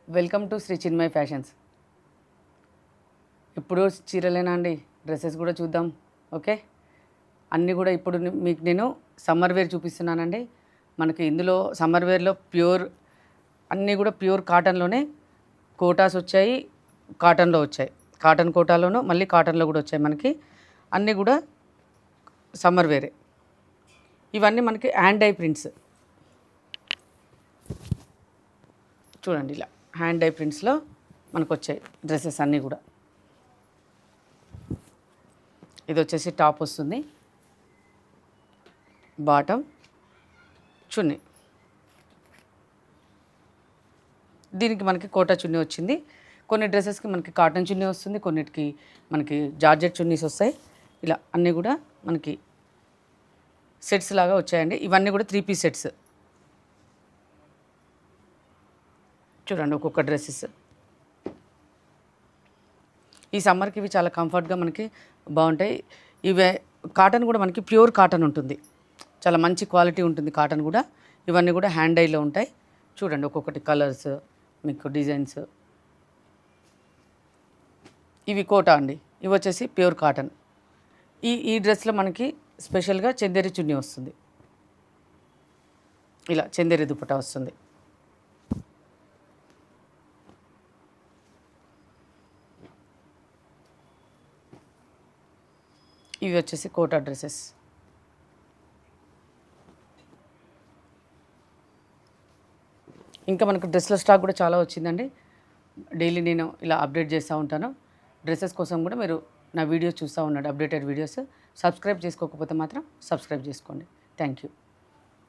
Welcome to Shri Chinmay Fashions. ఇప్పుడు చీరలేనా అండి, డ్రెస్సెస్ కూడా చూద్దాం. ఓకే, అన్నీ కూడా ఇప్పుడు మీకు నేను సమ్మర్ వేర్ చూపిస్తున్నానండి. మనకి ఇందులో సమ్మర్ వేర్లో ప్యూర్ అన్నీ కూడా ప్యూర్ కాటన్లోనే కోటాస్ వచ్చాయి, కాటన్లో వచ్చాయి, కాటన్ కోటాలోను మళ్ళీ కాటన్లో కూడా వచ్చాయి. మనకి అన్నీ కూడా సమ్మర్ వేరే. ఇవన్నీ మనకి హ్యాండ్ డై ప్రింట్స్ చూడండి, ఇలా హ్యాండ్ డై ప్రింట్స్లో మనకు వచ్చాయి డ్రెస్సెస్ అన్నీ కూడా. ఇది వచ్చేసి టాప్ వస్తుంది, బాటమ్, చున్నీ. దీనికి మనకి కోటా చున్నీ వచ్చింది. కొన్ని డ్రెస్సెస్కి మనకి కాటన్ చున్నీ వస్తుంది, కొన్నిటికి మనకి జార్జెట్ చున్నీస్ వస్తాయి. ఇలా అన్నీ కూడా మనకి సెట్స్ లాగా వచ్చాయండి. ఇవన్నీ కూడా 3 పీస్ సెట్స్. చూడండి ఒక్కొక్క డ్రెస్సెస్. ఈ సమ్మర్కి ఇవి చాలా కంఫర్ట్గా మనకి బాగుంటాయి. ఇవే కాటన్ కూడా మనకి ప్యూర్ కాటన్ ఉంటుంది, చాలా మంచి క్వాలిటీ ఉంటుంది కాటన్ కూడా. ఇవన్నీ కూడా హ్యాండ్ డైలో ఉంటాయి. చూడండి ఒక్కొక్కటి కలర్స్, మీకు డిజైన్స్. ఇవి కోటా అండి, ఇవి వచ్చేసి ప్యూర్ కాటన్. ఈ డ్రెస్లో మనకి స్పెషల్గా చందేరి చున్నీ వస్తుంది, ఇలా చందేరి దుపట్టా వస్తుంది. ఇవి వచ్చేసి కోటా డ్రెస్సెస్. ఇంకా మనకు డ్రెస్ల స్టాక్ కూడా చాలా వచ్చిందండి. డైలీ నేను ఇలా అప్డేట్ చేస్తూ ఉంటాను. డ్రెస్సెస్ కోసం కూడా మీరు నా వీడియోస్ చూస్తూ ఉన్నాడు, అప్డేటెడ్ వీడియోస్. సబ్స్క్రైబ్ చేసుకోకపోతే మాత్రం సబ్స్క్రైబ్ చేసుకోండి. Thank you.